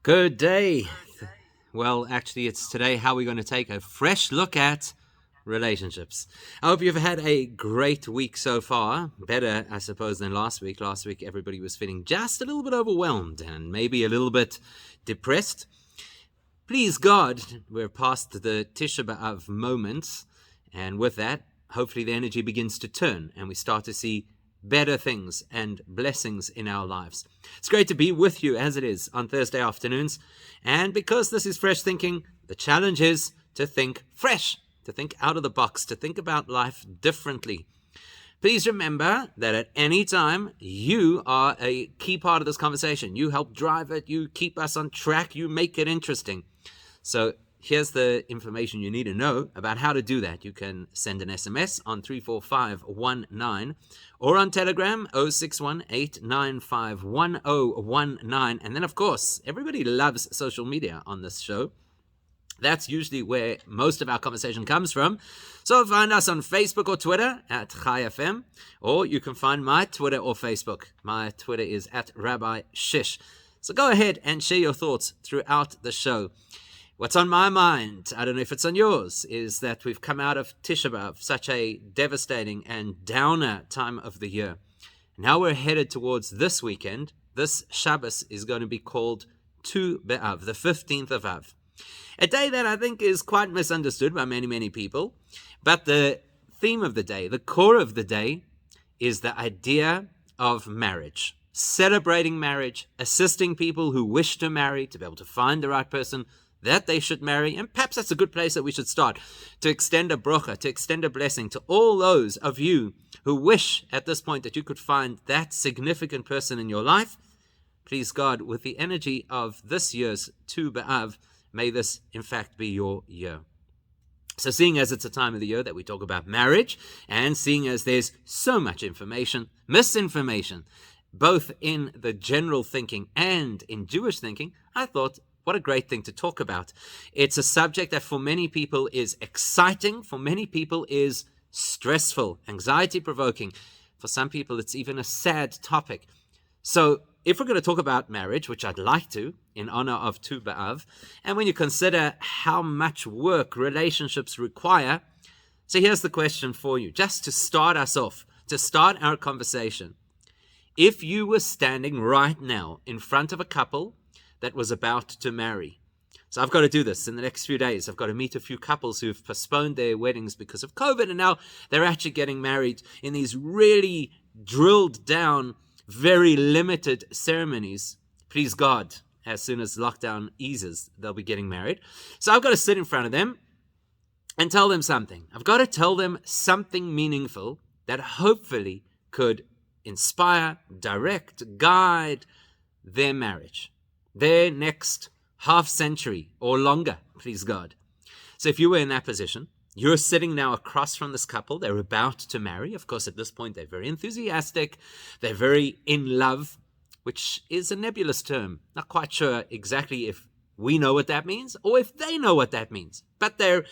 Good day. Well, actually, it's today how we're going to take a fresh look at relationships. I hope you've had a great week so far. Better, I suppose, than last week. Last week, everybody was feeling just a little bit overwhelmed and maybe a little bit depressed. Please God, we're past the Tisha B'Av moments, and with that, hopefully the energy begins to turn and we start to see better things and blessings in our lives. It's great to be with you as it is on Thursday afternoons. And because this is fresh thinking, the challenge is to think fresh, to think out of the box, to think about life differently. Please remember that at any time, you are a key part of this conversation. You help drive it, you keep us on track, you make it interesting. So here's the information you need to know about how to do that. You can send an SMS on 34519 or on Telegram 061-895-1019. And then, of course, everybody loves social media on this show. That's usually where most of our conversation comes from. So find us on Facebook or Twitter at Chai FM, or you can find my Twitter or Facebook. My Twitter is at Rabbi Shish. So go ahead and share your thoughts throughout the show. What's on my mind, I don't know if it's on yours, is that we've come out of Tisha B'Av, such a devastating and downer time of the year. Now we're headed towards this weekend. This Shabbos is going to be called Tu B'Av, the 15th of Av. A day that I think is quite misunderstood by many, many people. But the theme of the day, the core of the day, is the idea of marriage. Celebrating marriage, assisting people who wish to marry, to be able to find the right person that they should marry. And perhaps that's a good place that we should start, to extend a bracha, to extend a blessing to all those of you who wish at this point that you could find that significant person in your life. Please God, with the energy of this year's Tu B'Av, may this in fact be your year. So seeing as it's a time of the year that we talk about marriage, and seeing as there's so much information, misinformation, both in the general thinking and in Jewish thinking, I thought, what a great thing to talk about. It's a subject that for many people is exciting, for many people is stressful, anxiety-provoking. For some people, it's even a sad topic. So if we're going to talk about marriage, which I'd like to, in honor of Tu B'Av, and when you consider how much work relationships require, so here's the question for you, just to start us off, to start our conversation. If you were standing right now in front of a couple that was about to marry. So I've got to do this in the next few days. I've got to meet a few couples who've postponed their weddings because of COVID, and now they're actually getting married in these really drilled down, very limited ceremonies. Please God, as soon as lockdown eases, they'll be getting married. So I've got to sit in front of them and tell them something. I've got to tell them something meaningful that hopefully could inspire, direct, guide their marriage, their next half century or longer, please God. So if you were in that position, you're sitting now across from this couple. They're about to marry. Of course, at this point, they're very enthusiastic. They're very in love, which is a nebulous term. Not quite sure exactly if we know what that means or if they know what that means. But they're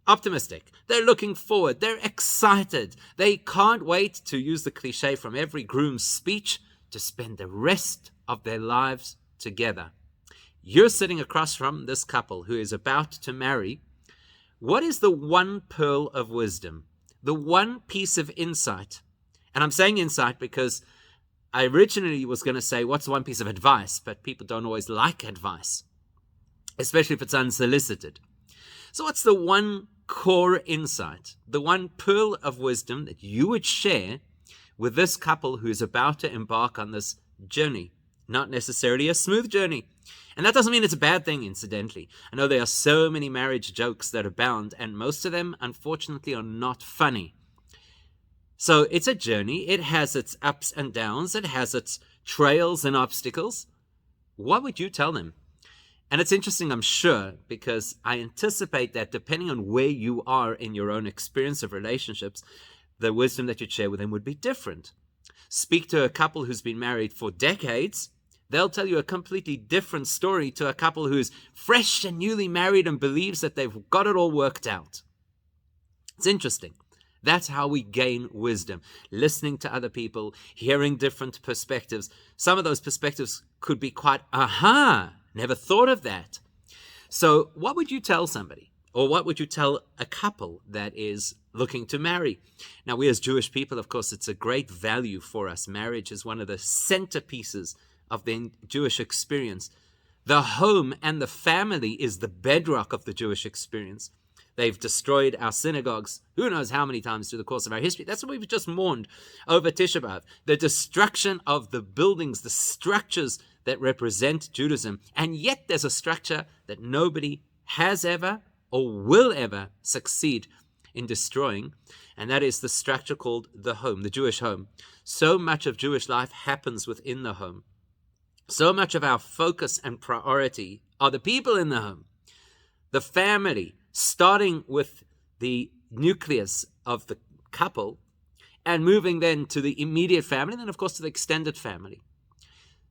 optimistic. They're looking forward. They're excited. They can't wait, to use the cliche from every groom's speech, to spend the rest of their lives together. You're sitting across from this couple who is about to marry. What is the one pearl of wisdom, the one piece of insight? And I'm saying insight because I originally was going to say, what's one piece of advice? But people don't always like advice, especially if it's unsolicited. So what's the one core insight, the one pearl of wisdom that you would share with this couple who is about to embark on this journey? Not necessarily a smooth journey. And that doesn't mean it's a bad thing, incidentally. I know there are so many marriage jokes that abound, and most of them, unfortunately, are not funny. So it's a journey. It has its ups and downs. It has its trails and obstacles. What would you tell them? And it's interesting, I'm sure, because I anticipate that depending on where you are in your own experience of relationships, the wisdom that you'd share with them would be different. Speak to a couple who's been married for decades. They'll tell you a completely different story to a couple who's fresh and newly married and believes that they've got it all worked out. It's interesting. That's how we gain wisdom. Listening to other people, hearing different perspectives. Some of those perspectives could be quite aha Never thought of that. So what would you tell somebody? Or what would you tell a couple that is looking to marry? Now, we as Jewish people, of course, it's a great value for us. Marriage is one of the centerpieces of the Jewish experience. The home and the family is the bedrock of the Jewish experience. They've destroyed our synagogues who knows how many times through the course of our history. That's what we've just mourned over Tisha B'Av. The destruction of the buildings, the structures that represent Judaism. And yet there's a structure that nobody has ever or will ever succeed in destroying, and that is the structure called the home, the Jewish home. So much of Jewish life happens within the home. So much of our focus and priority are the people in the home, the family, starting with the nucleus of the couple and moving then to the immediate family, and then of course to the extended family.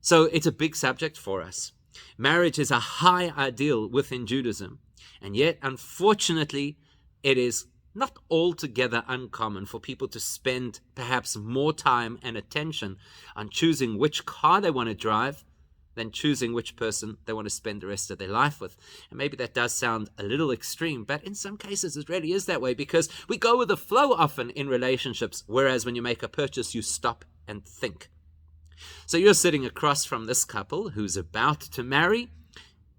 So it's a big subject for us. Marriage is a high ideal within Judaism, and yet, unfortunately, it is not altogether uncommon for people to spend perhaps more time and attention on choosing which car they want to drive than choosing which person they want to spend the rest of their life with. And maybe that does sound a little extreme, but in some cases it really is that way, because we go with the flow often in relationships, whereas when you make a purchase, you stop and think. So you're sitting across from this couple who's about to marry.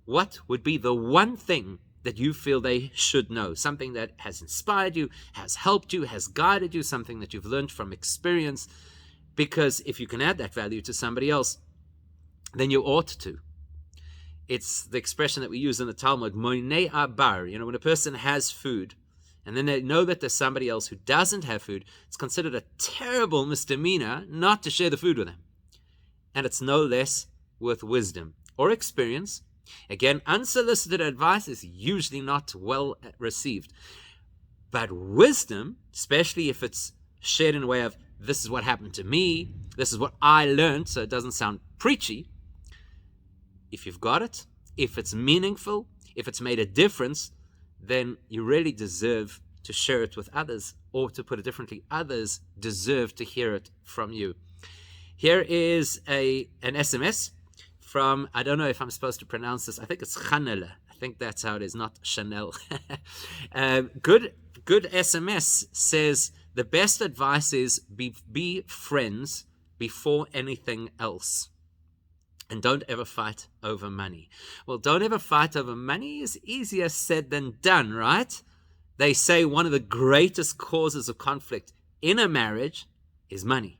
What would be the one thing that you feel they should know? Something that has inspired you, has helped you, has guided you, something that you've learned from experience. Because if you can add that value to somebody else, then you ought to. It's the expression that we use in the Talmud, moinei abar. When a person has food, and then they know that there's somebody else who doesn't have food, it's considered a terrible misdemeanor not to share the food with them. And it's no less with wisdom or experience. Again, unsolicited advice is usually not well received. But wisdom, especially if it's shared in a way of, this is what happened to me, this is what I learned, so it doesn't sound preachy. If you've got it, if it's meaningful, if it's made a difference, then you really deserve to share it with others, or to put it differently, others deserve to hear it from you. Here is an SMS from, I don't know if I'm supposed to pronounce this, I think it's Chanel. I think that's how it is, not Chanel. Good SMS says, the best advice is be friends before anything else. And don't ever fight over money. Well, don't ever fight over money is easier said than done, right? They say one of the greatest causes of conflict in a marriage is money,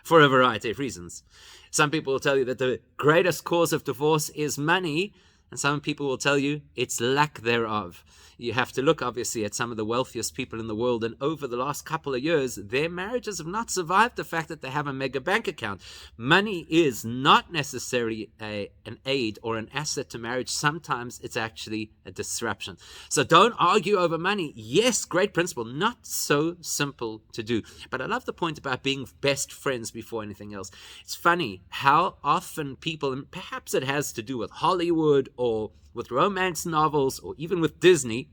for a variety of reasons. Some people will tell you that the greatest cause of divorce is money, and some people will tell you it's lack thereof. You have to look, obviously, at some of the wealthiest people in the world, and over the last couple of years, their marriages have not survived the fact that they have a mega bank account. Money is not necessarily an aid or an asset to marriage. Sometimes it's actually a disruption. So don't argue over money. Yes, great principle, not so simple to do. But I love the point about being best friends before anything else. It's funny how often people, and perhaps it has to do with Hollywood or with romance novels or even with Disney,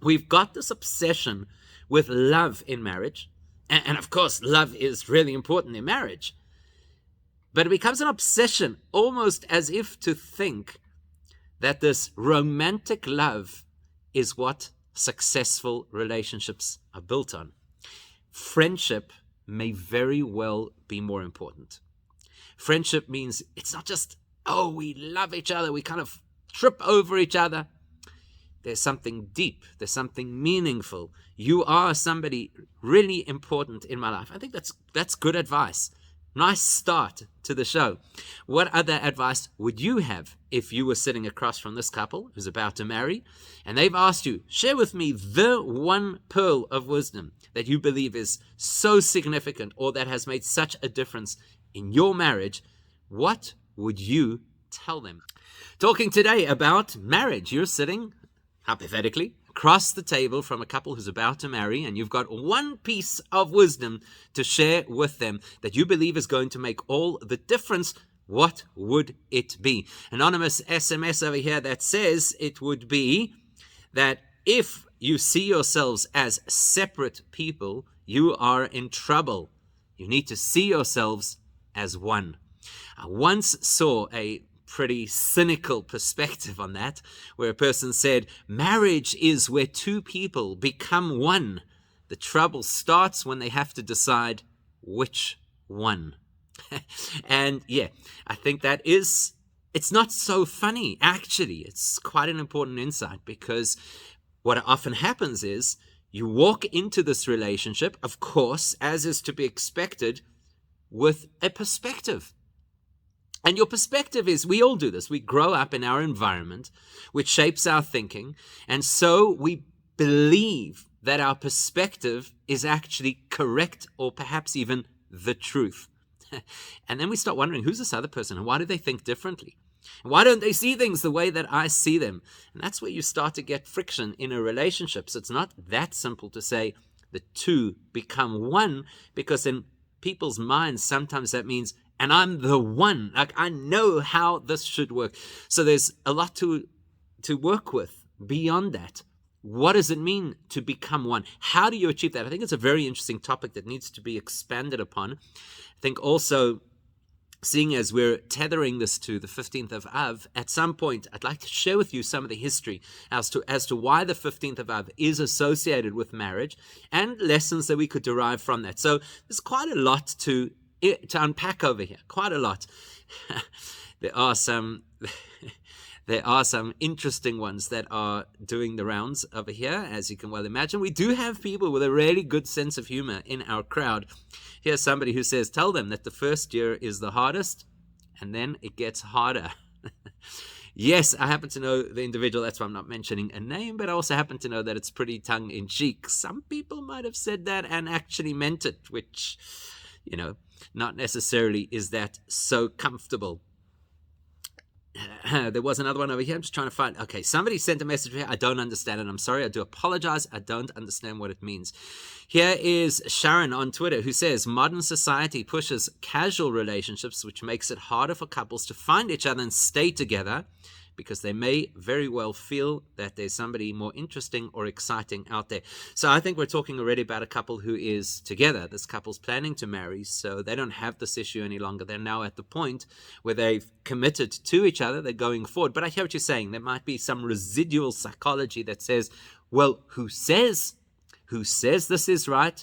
we've got this obsession with love in marriage. And of course, love is really important in marriage. But it becomes an obsession, almost as if to think that this romantic love is what successful relationships are built on. Friendship may very well be more important. Friendship means it's not just, oh, we love each other, we kind of trip over each other. There's something deep. There's something meaningful. You are somebody really important in my life. I think that's good advice. Nice start to the show. What other advice would you have if you were sitting across from this couple who's about to marry, and they've asked you, share with me the one pearl of wisdom that you believe is so significant or that has made such a difference in your marriage? What would you tell them? Talking today about marriage. You're sitting, hypothetically, across the table from a couple who's about to marry, and you've got one piece of wisdom to share with them that you believe is going to make all the difference. What would it be? Anonymous SMS over here that says it would be that if you see yourselves as separate people, you are in trouble. You need to see yourselves as one. I once saw a pretty cynical perspective on that, where a person said, marriage is where two people become one. The trouble starts when they have to decide which one. And yeah, I think that is, it's not so funny, actually. It's quite an important insight, because what often happens is you walk into this relationship, of course, as is to be expected, with a perspective. And your perspective is, we all do this. We grow up in our environment, which shapes our thinking. And so we believe that our perspective is actually correct, or perhaps even the truth. And then we start wondering, who's this other person, and why do they think differently? Why don't they see things the way that I see them? And that's where you start to get friction in a relationship. So it's not that simple to say the two become one, because in people's minds, sometimes that means, and I'm the one, like I know how this should work. So there's a lot to work with beyond that. What does it mean to become one? How do you achieve that? I think it's a very interesting topic that needs to be expanded upon. I think also, seeing as we're tethering this to the 15th of Av, at some point I'd like to share with you some of the history as to why the 15th of Av is associated with marriage, and lessons that we could derive from that. So there's quite a lot to unpack over here, quite a lot. There are some interesting ones that are doing the rounds over here, as you can well imagine. We do have people with a really good sense of humor in our crowd. Here's somebody who says, tell them that the first year is the hardest, and then it gets harder. Yes, I happen to know the individual. That's why I'm not mentioning a name, but I also happen to know that it's pretty tongue-in-cheek. Some people might have said that and actually meant it, which, not necessarily is that so comfortable. There was another one over here. I'm just trying to find. Okay, somebody sent a message here. I don't understand it. I'm sorry. I do apologize. I don't understand what it means. Here is Sharon on Twitter, who says, modern society pushes casual relationships, which makes it harder for couples to find each other and stay together, because they may very well feel that there's somebody more interesting or exciting out there. So I think we're talking already about a couple who is together. This couple's planning to marry, so they don't have this issue any longer. They're now at the point where they've committed to each other. They're going forward. But I hear what you're saying. There might be some residual psychology that says, well, who says this is right?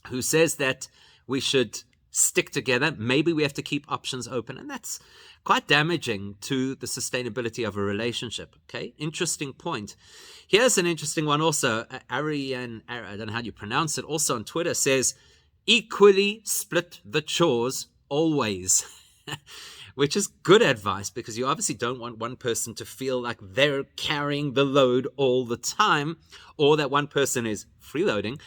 Who says that we should stick together? Maybe we have to keep options open. And that's quite damaging to the sustainability of a relationship. Okay, interesting point. Here's an interesting one also. Ariane, I don't know how you pronounce it, also on Twitter says, equally split the chores always. Which is good advice, because you obviously don't want one person to feel like they're carrying the load all the time, or that one person is freeloading.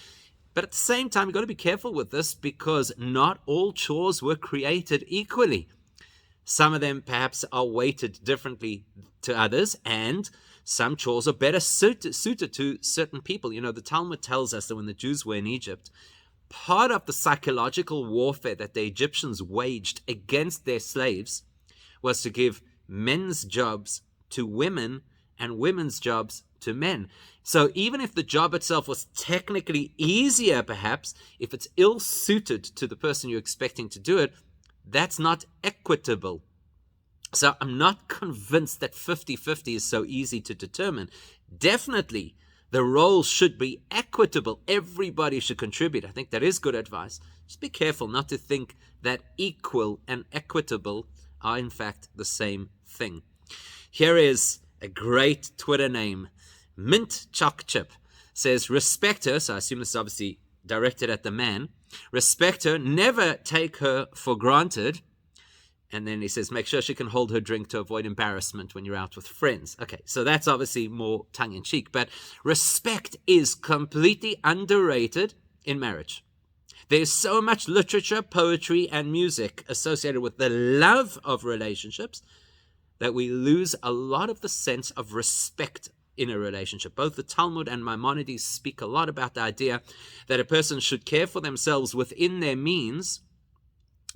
But at the same time, you've got to be careful with this, because not all chores were created equally. Some of them perhaps are weighted differently to others, and some chores are better suited to certain people. The Talmud tells us that when the Jews were in Egypt, part of the psychological warfare that the Egyptians waged against their slaves was to give men's jobs to women and women's jobs to men. So even if the job itself was technically easier, perhaps, if it's ill-suited to the person you're expecting to do it, that's not equitable. So I'm not convinced that 50-50 is so easy to determine. Definitely, the roles should be equitable. Everybody should contribute. I think that is good advice. Just be careful not to think that equal and equitable are in fact the same thing. Here is a great Twitter name. Mint Choc Chip says, respect her. So I assume this is obviously directed at the man. Respect her. Never take her for granted. And then he says, make sure she can hold her drink to avoid embarrassment when you're out with friends. Okay, so that's obviously more tongue-in-cheek. But respect is completely underrated in marriage. There's so much literature, poetry, and music associated with the love of relationships that we lose a lot of the sense of respect in a relationship. Both the Talmud and Maimonides speak a lot about the idea that a person should care for themselves within their means,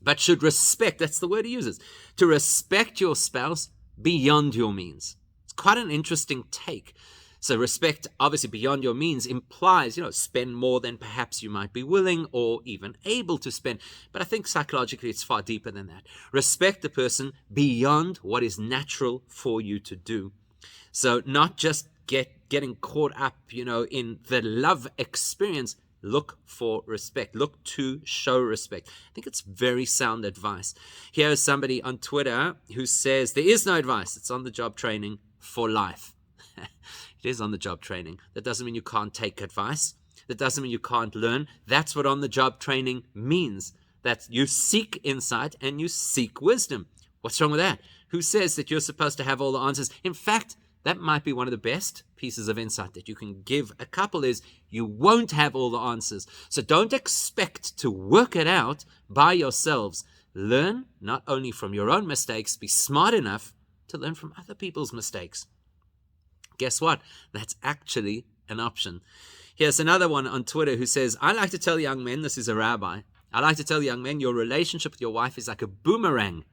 but should respect, that's the word he uses, to respect your spouse beyond your means. It's quite an interesting take. So respect, obviously beyond your means, implies, spend more than perhaps you might be willing or even able to spend. But I think psychologically it's far deeper than that. Respect the person beyond what is natural for you to do. So not just getting caught up, in the love experience. Look for respect. Look to show respect. I think it's very sound advice. Here's somebody on Twitter who says there is no advice. It's on the job training for life. It is on the job training. That doesn't mean you can't take advice. That doesn't mean you can't learn. That's what on the job training means. That you seek insight and you seek wisdom. What's wrong with that? Who says that you're supposed to have all the answers? In fact, that might be one of the best pieces of insight that you can give a couple is you won't have all the answers. So don't expect to work it out by yourselves. Learn not only from your own mistakes, be smart enough to learn from other people's mistakes. Guess what? That's actually an option. Here's another one on Twitter who says, I like to tell young men, this is a rabbi, I like to tell young men your relationship with your wife is like a boomerang.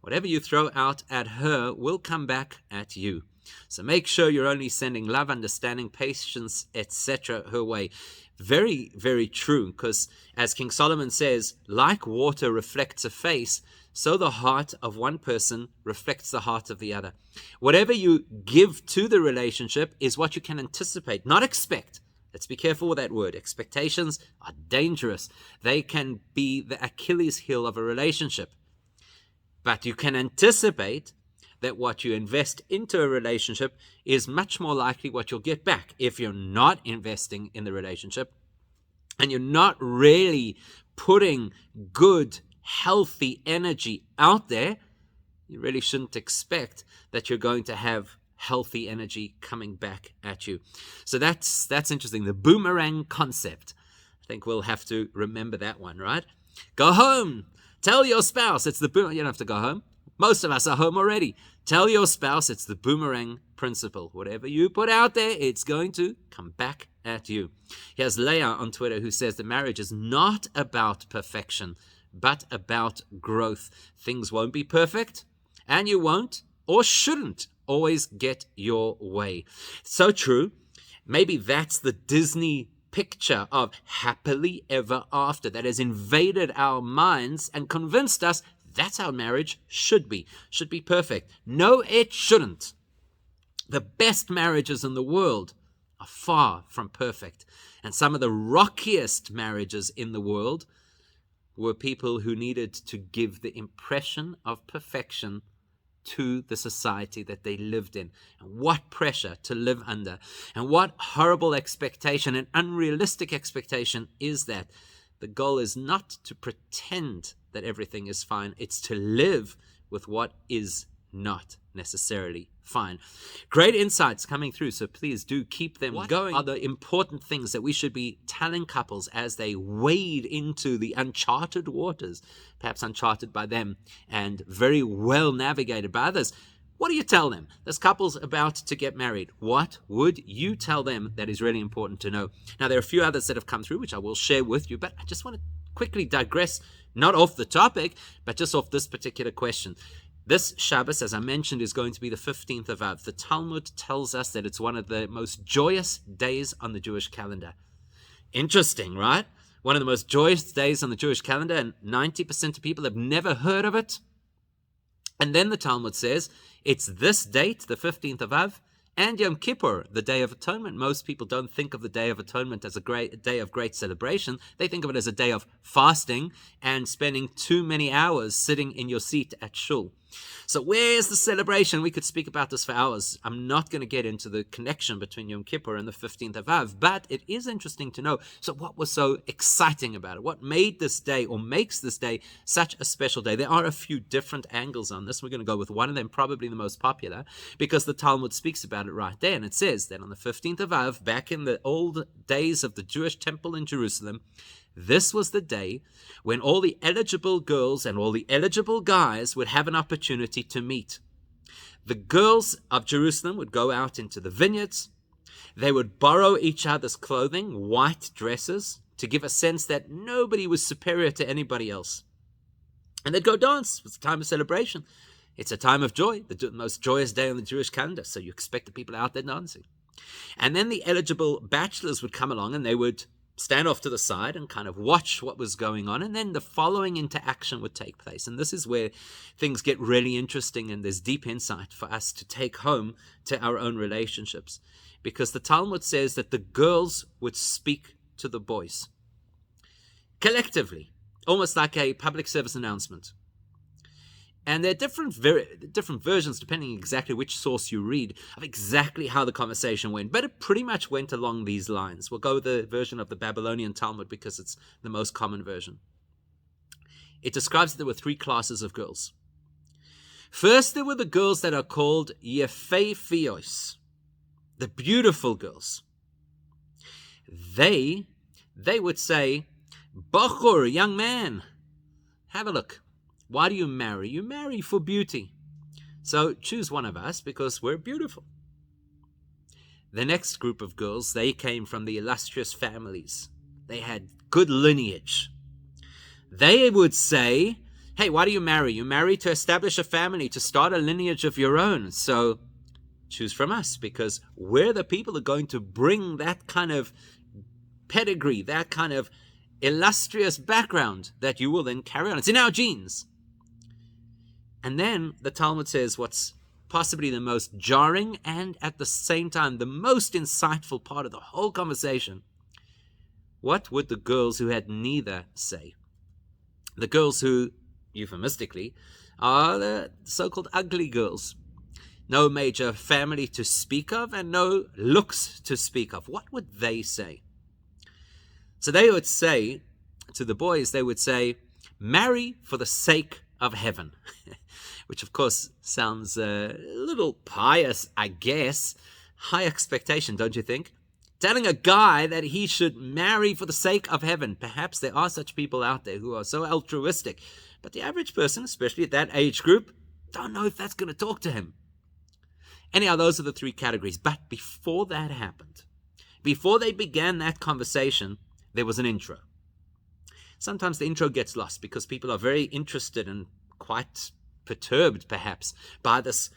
Whatever you throw out at her will come back at you. So make sure you're only sending love, understanding, patience, etc. her way. Very, very true, because as King Solomon says, like water reflects a face, so the heart of one person reflects the heart of the other. Whatever you give to the relationship is what you can anticipate, not expect. Let's be careful with that word. Expectations are dangerous. They can be the Achilles heel of a relationship. But you can anticipate that what you invest into a relationship is much more likely what you'll get back. If you're not investing in the relationship and you're not really putting good, healthy energy out there, you really shouldn't expect that you're going to have healthy energy coming back at you. So that's interesting. The boomerang concept. I think we'll have to remember that one, right? Go home. Tell your spouse it's the boomerang. You don't have to go home. Most of us are home already. Tell your spouse it's the boomerang principle. Whatever you put out there, it's going to come back at you. Here's Leah on Twitter who says that marriage is not about perfection, but about growth. Things won't be perfect, and you won't or shouldn't always get your way. So true. Maybe that's the Disney picture of happily ever after that has invaded our minds and convinced us that's how marriage should be perfect. No, it shouldn't. The best marriages in the world are far from perfect. And some of the rockiest marriages in the world were people who needed to give the impression of perfection to the society that they lived in. And what pressure to live under. And what horrible expectation and unrealistic expectation is that. The goal is not to pretend that everything is fine. It's to live with what is not necessarily fine. Great insights coming through, so please do keep them going. What are the important things that we should be telling couples as they wade into the uncharted waters, perhaps uncharted by them and very well navigated by others? What do you tell them? This couple's about to get married. What would you tell them that is really important to know? Now, there are a few others that have come through, which I will share with you, but I just want to quickly digress, not off the topic, but just off this particular question. This Shabbos, as I mentioned, is going to be the 15th of Av. The Talmud tells us that it's one of the most joyous days on the Jewish calendar. Interesting, right? One of the most joyous days on the Jewish calendar, and 90% of people have never heard of it. And then the Talmud says, it's this date, the 15th of Av, and Yom Kippur, the Day of Atonement. Most people don't think of the Day of Atonement as a day of great celebration. They think of it as a day of fasting and spending too many hours sitting in your seat at shul. So where's the celebration? We could speak about this for hours. I'm not going to get into the connection between Yom Kippur and the 15th of Av, but it is interesting to know. So what was so exciting about it? What made this day or makes this day such a special day? There are a few different angles on this. We're going to go with one of them, probably the most popular, because the Talmud speaks about it right there. And it says that on the 15th of Av, back in the old days of the Jewish temple in Jerusalem, this was the day when all the eligible girls and all the eligible guys would have an opportunity to meet. The girls of Jerusalem would go out into the vineyards. They would borrow each other's clothing, white dresses, to give a sense that nobody was superior to anybody else. And they'd go dance. It was a time of celebration. It's a time of joy, the most joyous day on the Jewish calendar, so you expect the people out there dancing. And then the eligible bachelors would come along and they would stand off to the side and kind of watch what was going on. And then the following interaction would take place. And this is where things get really interesting and there's deep insight for us to take home to our own relationships. Because the Talmud says that the girls would speak to the boys collectively, almost like a public service announcement. And there are different versions, depending exactly which source you read, of exactly how the conversation went. But it pretty much went along these lines. We'll go with the version of the Babylonian Talmud because it's the most common version. It describes that there were three classes of girls. First, there were the girls that are called Yefeifios, the beautiful girls. They would say, Bachur, young man, have a look. Why do you marry? You marry for beauty. So choose one of us because we're beautiful. The next group of girls, they came from the illustrious families. They had good lineage. They would say, hey, why do you marry? You marry to establish a family, to start a lineage of your own. So choose from us because we're the people that are going to bring that kind of pedigree, that kind of illustrious background that you will then carry on. It's in our genes. And then the Talmud says what's possibly the most jarring and at the same time the most insightful part of the whole conversation. What would the girls who had neither say? The girls who, euphemistically, are the so-called ugly girls. No major family to speak of and no looks to speak of. What would they say? So they would say to the boys, they would say, marry for the sake of heaven. Which, of course, sounds a little pious, I guess. High expectation, don't you think? Telling a guy that he should marry for the sake of heaven. Perhaps there are such people out there who are so altruistic. But the average person, especially at that age group, don't know if that's going to talk to him. Anyhow, those are the three categories. But before that happened, before they began that conversation, there was an intro. Sometimes the intro gets lost because people are very interested and quite perturbed, perhaps, by this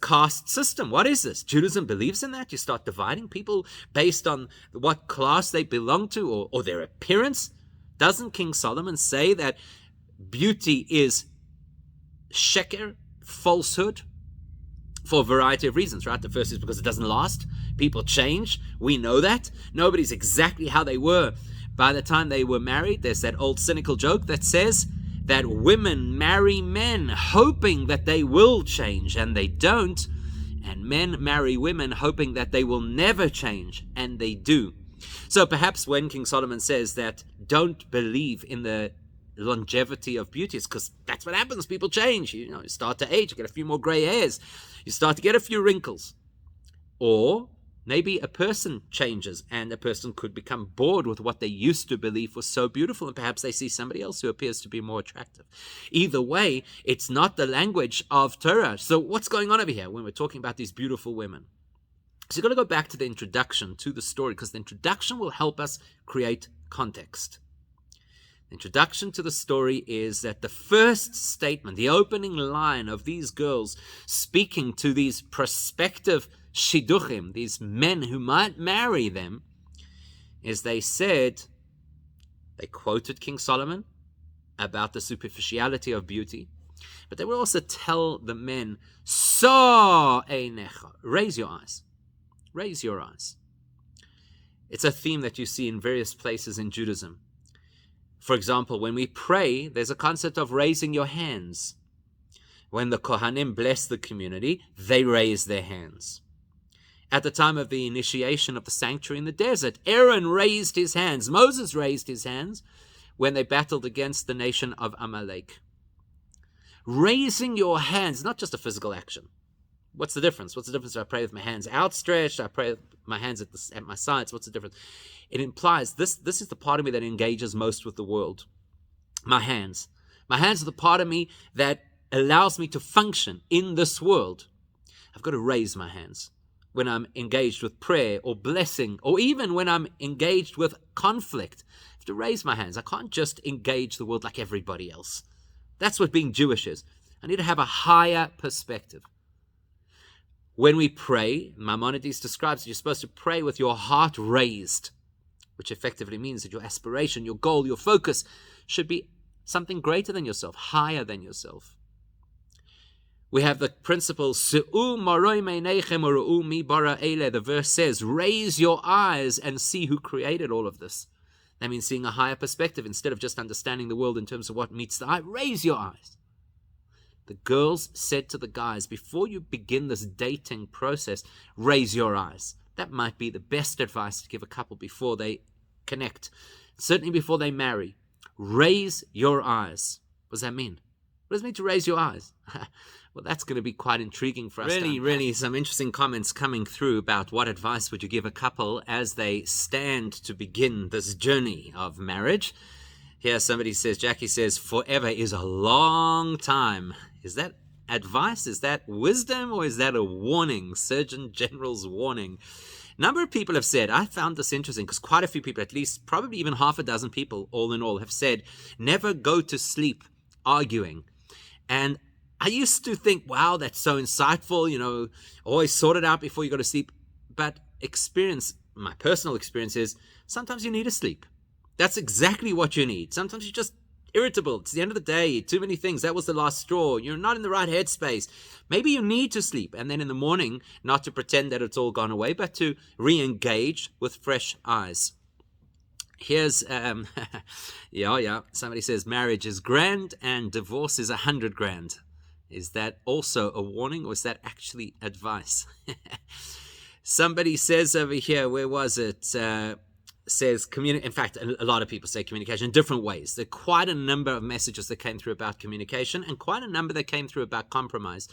caste system. What is this? Judaism believes in that? You start dividing people based on what class they belong to or their appearance? Doesn't King Solomon say that beauty is sheker, falsehood, for a variety of reasons, right? The first is because it doesn't last. People change. We know that. Nobody's exactly how they were by the time they were married. There's that old cynical joke that says that women marry men hoping that they will change, and they don't. And men marry women hoping that they will never change, and they do. So perhaps when King Solomon says that don't believe in the longevity of beauty, it's because that's what happens. People change. You start to age, you get a few more gray hairs, you start to get a few wrinkles. Or maybe a person changes and a person could become bored with what they used to believe was so beautiful, and perhaps they see somebody else who appears to be more attractive. Either way, it's not the language of Torah. So what's going on over here when we're talking about these beautiful women? So you've got to go back to the introduction to the story, because the introduction will help us create context. The introduction to the story is that the first statement, the opening line of these girls speaking to these prospective shidduchim, these men who might marry them, is they quoted King Solomon about the superficiality of beauty, but they will also tell the men, Sa einecha, raise your eyes. Raise your eyes. It's a theme that you see in various places in Judaism. For example, when we pray, there's a concept of raising your hands. When the Kohanim bless the community, they raise their hands. At the time of the initiation of the sanctuary in the desert, Aaron raised his hands. Moses raised his hands when they battled against the nation of Amalek. Raising your hands, not just a physical action. What's the difference? What's the difference if I pray with my hands outstretched? I pray with my hands at my sides. What's the difference? It implies this is the part of me that engages most with the world. My hands. My hands are the part of me that allows me to function in this world. I've got to raise my hands when I'm engaged with prayer or blessing, or even when I'm engaged with conflict. I have to raise my hands. I can't just engage the world like everybody else. That's what being Jewish is. I need to have a higher perspective. When we pray, Maimonides describes that you're supposed to pray with your heart raised, which effectively means that your aspiration, your goal, your focus should be something greater than yourself, higher than yourself. We have the principle, the verse says, raise your eyes and see who created all of this. That means seeing a higher perspective instead of just understanding the world in terms of what meets the eye. Raise your eyes. The girls said to the guys, before you begin this dating process, raise your eyes. That might be the best advice to give a couple before they connect. Certainly before they marry. Raise your eyes. What does that mean? What does it mean to raise your eyes? Well, that's going to be quite intriguing for us. Really some interesting comments coming through about what advice would you give a couple as they stand to begin this journey of marriage. Here somebody says, Jackie says, forever is a long time. Is that advice? Is that wisdom? Or is that a warning? Surgeon General's warning. A number of people have said, I found this interesting because quite a few people, at least probably even half a dozen people all in all, have said, never go to sleep arguing. And I used to think, wow, that's so insightful, always sort it out before you go to sleep. But my personal experience is sometimes you need to sleep. That's exactly what you need. Sometimes you're just irritable. It's the end of the day. Too many things. That was the last straw. You're not in the right headspace. Maybe you need to sleep. And then in the morning, not to pretend that it's all gone away, but to re-engage with fresh eyes. Here's, somebody says marriage is grand and divorce is 100 grand. Is that also a warning or is that actually advice? Somebody says over here, where was it? Says, in fact, a lot of people say communication in different ways. There are quite a number of messages that came through about communication and quite a number that came through about compromise.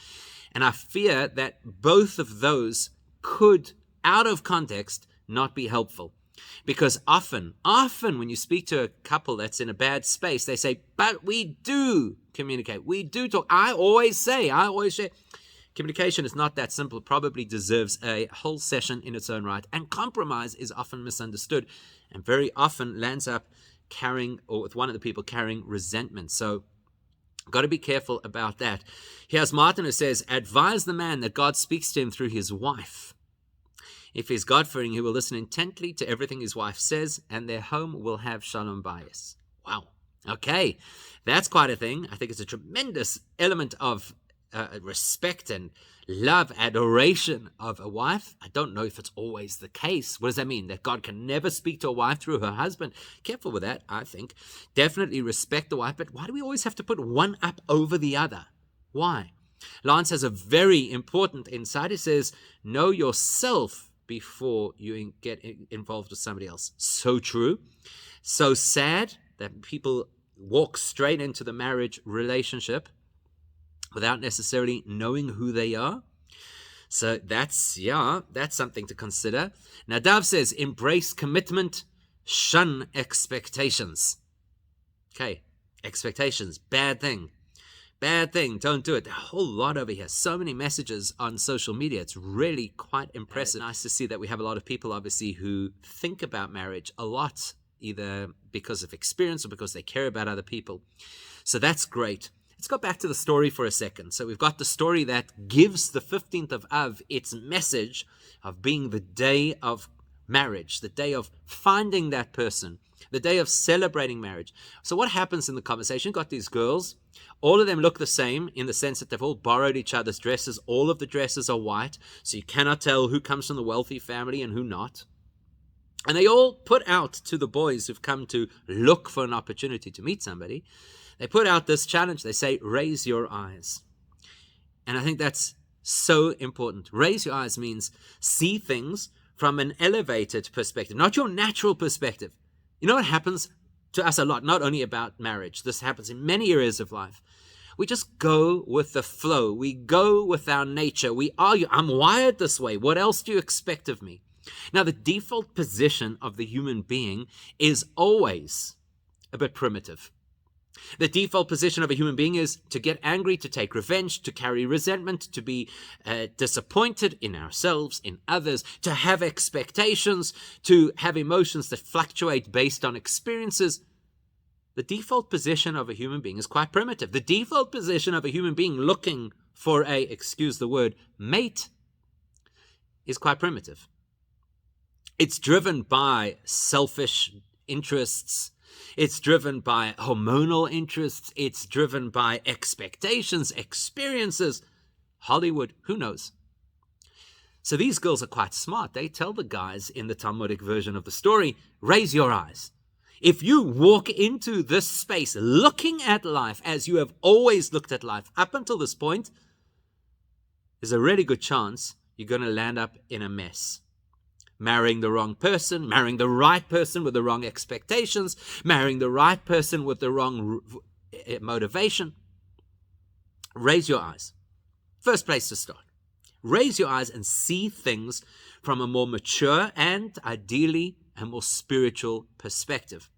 And I fear that both of those could, out of context, not be helpful. Because often when you speak to a couple that's in a bad space, they say, but we do communicate. We do talk. I always say, communication is not that simple. It probably deserves a whole session in its own right. And compromise is often misunderstood and very often lands up with one of the people carrying resentment. So got to be careful about that. Here's Martin who says, advise the man that God speaks to him through his wife. If he's God-fearing, he will listen intently to everything his wife says, and their home will have shalom bayis. Wow. Okay. That's quite a thing. I think it's a tremendous element of respect and love, adoration of a wife. I don't know if it's always the case. What does that mean? That God can never speak to a wife through her husband? Careful with that, I think. Definitely respect the wife, but why do we always have to put one up over the other? Why? Lance has a very important insight. He says, know yourself before you get involved with somebody else. So true. So sad that people walk straight into the marriage relationship without necessarily knowing who they are. So that's something to consider. Nadav says, embrace commitment, shun expectations. Okay, expectations, bad thing. Bad thing, don't do it. A whole lot over here. So many messages on social media. It's really quite impressive. Nice to see that we have a lot of people, obviously, who think about marriage a lot, either because of experience or because they care about other people. So that's great. Let's go back to the story for a second. So we've got the story that gives the 15th of Av its message of being the day of marriage, the day of finding that person, the day of celebrating marriage. So what happens in the conversation? You've got these girls. All of them look the same in the sense that they've all borrowed each other's dresses. All of the dresses are white, so you cannot tell who comes from the wealthy family and who not. And they all put out to the boys who've come to look for an opportunity to meet somebody. They put out this challenge. They say, raise your eyes. And I think that's so important. Raise your eyes means see things from an elevated perspective, not your natural perspective. You know what happens to us a lot, not only about marriage. This happens in many areas of life. We just go with the flow. We go with our nature. We argue, I'm wired this way. What else do you expect of me? Now, the default position of the human being is always a bit primitive. The default position of a human being is to get angry, to take revenge, to carry resentment, to be disappointed in ourselves, in others, to have expectations, to have emotions that fluctuate based on experiences. The default position of a human being is quite primitive. The default position of a human being looking for a, excuse the word, mate is quite primitive. It's driven by selfish interests. It's driven by hormonal interests. It's driven by expectations, experiences. Hollywood, who knows? So these girls are quite smart. They tell the guys in the Talmudic version of the story, raise your eyes. If you walk into this space looking at life as you have always looked at life up until this point, there's a really good chance you're going to land up in a mess. Marrying the wrong person, marrying the right person with the wrong expectations, marrying the right person with the wrong motivation. Raise your eyes. First place to start. Raise your eyes and see things from a more mature and ideally a more spiritual perspective.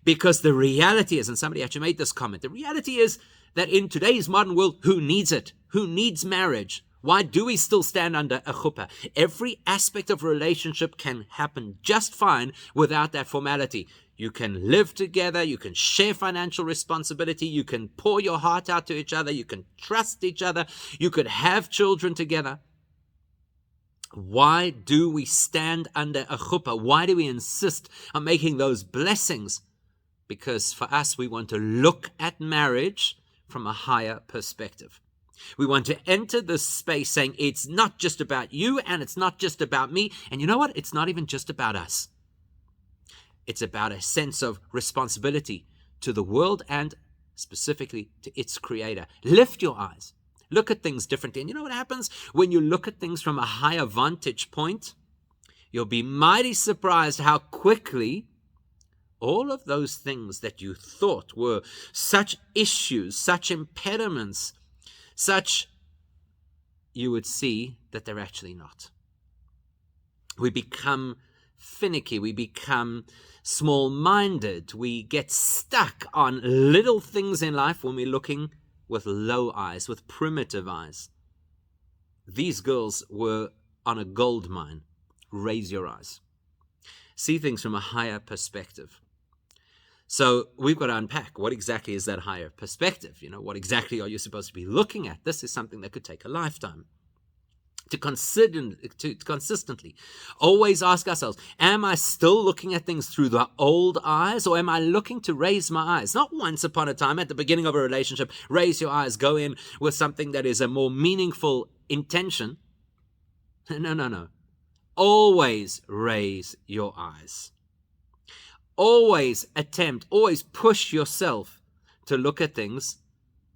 Because the reality is, and somebody actually made this comment, the reality is that in today's modern world, who needs it? Who needs marriage? Why do we still stand under a chuppah? Every aspect of a relationship can happen just fine without that formality. You can live together, you can share financial responsibility, you can pour your heart out to each other, you can trust each other, you could have children together. Why do we stand under a chuppah? Why do we insist on making those blessings? Because for us, we want to look at marriage from a higher perspective. We want to enter this space saying it's not just about you and it's not just about me. And you know what? It's not even just about us. It's about a sense of responsibility to the world and specifically to its creator. Lift your eyes. Look at things differently. And you know what happens when you look at things from a higher vantage point? You'll be mighty surprised how quickly all of those things that you thought were such issues, such impediments, you would see that they're actually not. We become finicky. We become small-minded. We get stuck on little things in life when we're looking with low eyes, with primitive eyes. These girls were on a gold mine. Raise your eyes. See things from a higher perspective. So we've got to unpack what exactly is that higher perspective. What exactly are you supposed to be looking at? This is something that could take a lifetime. To consistently always ask ourselves, am I still looking at things through the old eyes, or am I looking to raise my eyes? Not once upon a time at the beginning of a relationship, raise your eyes, go in with something that is a more meaningful intention. No. Always raise your eyes. Always attempt, always push yourself to look at things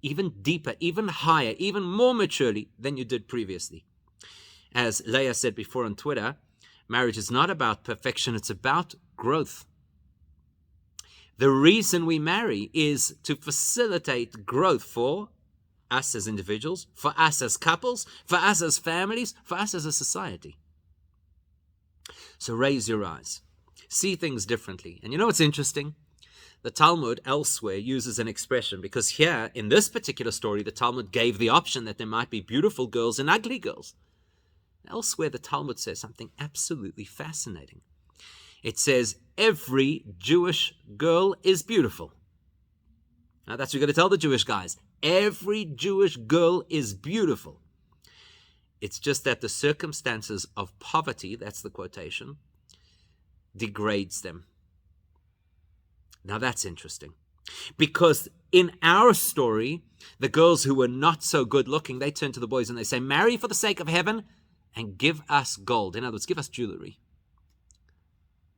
even deeper, even higher, even more maturely than you did previously. As Leah said before on Twitter, marriage is not about perfection, it's about growth. The reason we marry is to facilitate growth for us as individuals, for us as couples, for us as families, for us as a society. So raise your eyes. See things differently. And you know what's interesting? The Talmud elsewhere uses an expression, because here in this particular story, the Talmud gave the option that there might be beautiful girls and ugly girls. Elsewhere, the Talmud says something absolutely fascinating. It says, every Jewish girl is beautiful. Now that's what you've got to tell the Jewish guys. Every Jewish girl is beautiful. It's just that the circumstances of poverty, that's the quotation, degrades them. Now that's interesting. Because in our story, the girls who were not so good looking, they turn to the boys and they say, marry for the sake of heaven and give us gold. In other words, give us jewelry.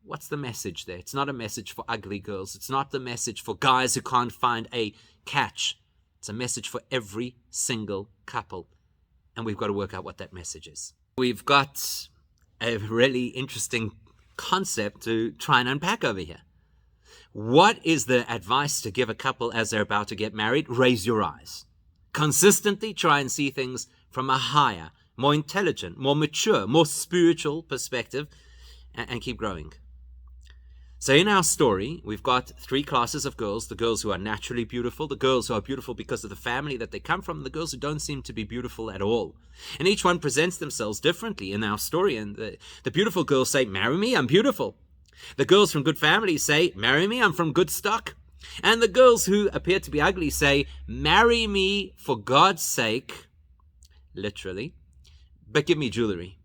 What's the message there? It's not a message for ugly girls. It's not the message for guys who can't find a catch. It's a message for every single couple. And we've got to work out what that message is. We've got a really interesting concept to try and unpack over here. What is the advice to give a couple as they're about to get married? Raise your eyes. Consistently try and see things from a higher, more intelligent, more mature, more spiritual perspective, and keep growing. So in our story, we've got three classes of girls: the girls who are naturally beautiful, the girls who are beautiful because of the family that they come from, and the girls who don't seem to be beautiful at all. And each one presents themselves differently in our story. And the beautiful girls say, marry me, I'm beautiful. The girls from good families say, marry me, I'm from good stock. And the girls who appear to be ugly say, marry me for God's sake, literally, but give me jewelry.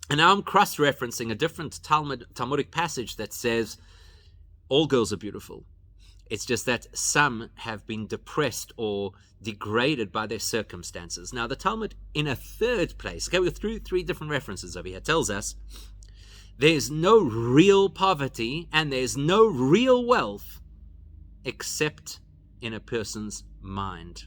And now I'm cross-referencing a different Talmudic passage that says all girls are beautiful. It's just that some have been depressed or degraded by their circumstances. Now, the Talmud, in a third place, okay, we're through three different references over here, tells us there's no real poverty and there's no real wealth except in a person's mind.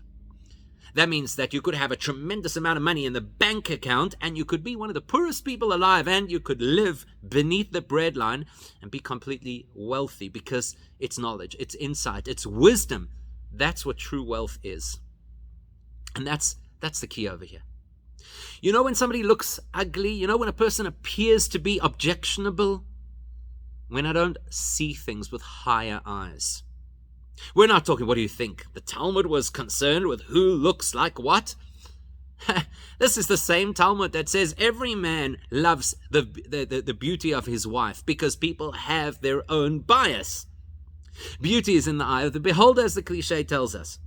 That means that you could have a tremendous amount of money in the bank account and you could be one of the poorest people alive and you could live beneath the breadline and be completely wealthy because it's knowledge, it's insight, it's wisdom. That's what true wealth is. And that's the key over here. You know when somebody looks ugly, you know when a person appears to be objectionable, when I don't see things with higher eyes. We're not talking, what do you think? The Talmud was concerned with who looks like what? This is the same Talmud that says every man loves the beauty of his wife because people have their own bias. Beauty is in the eye of the beholder, as the cliche tells us.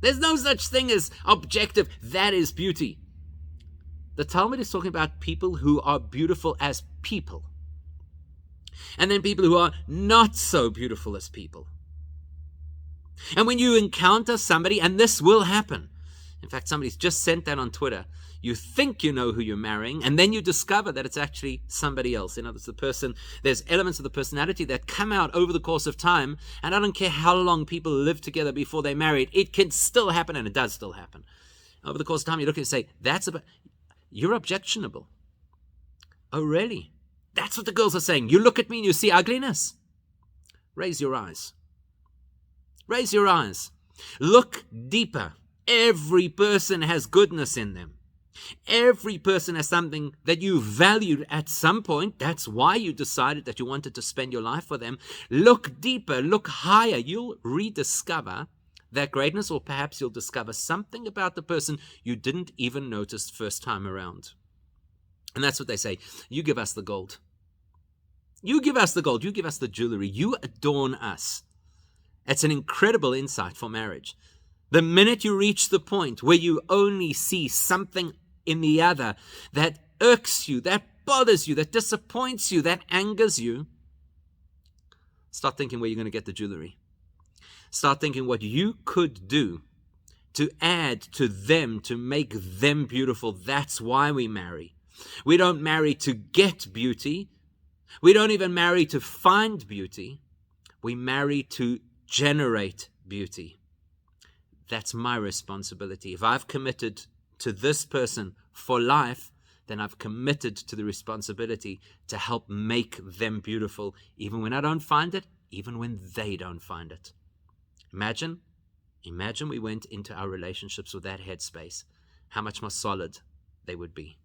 There's no such thing as objective, that is beauty. The Talmud is talking about people who are beautiful as people. And then people who are not so beautiful as people. And when you encounter somebody, and this will happen, in fact, somebody's just sent that on Twitter, you think you know who you're marrying, and then you discover that it's actually somebody else. In other words, there's elements of the personality that come out over the course of time, and I don't care how long people live together before they're married, it can still happen, and it does still happen. Over the course of time, you look and say, you're objectionable. Oh, really? That's what the girls are saying. You look at me and you see ugliness. Raise your eyes. Raise your eyes. Look deeper. Every person has goodness in them. Every person has something that you valued at some point. That's why you decided that you wanted to spend your life with them. Look deeper. Look higher. You'll rediscover that greatness, or perhaps you'll discover something about the person you didn't even notice first time around. And that's what they say. You give us the gold. You give us the gold. You give us the jewelry. You adorn us. It's an incredible insight for marriage. The minute you reach the point where you only see something in the other that irks you, that bothers you, that disappoints you, that angers you, start thinking where you're going to get the jewelry. Start thinking what you could do to add to them, to make them beautiful. That's why we marry. We don't marry to get beauty. We don't even marry to find beauty. We marry to generate beauty. That's my responsibility. If I've committed to this person for life, then I've committed to the responsibility to help make them beautiful, even when I don't find it, even when they don't find it. Imagine we went into our relationships with that headspace, how much more solid they would be.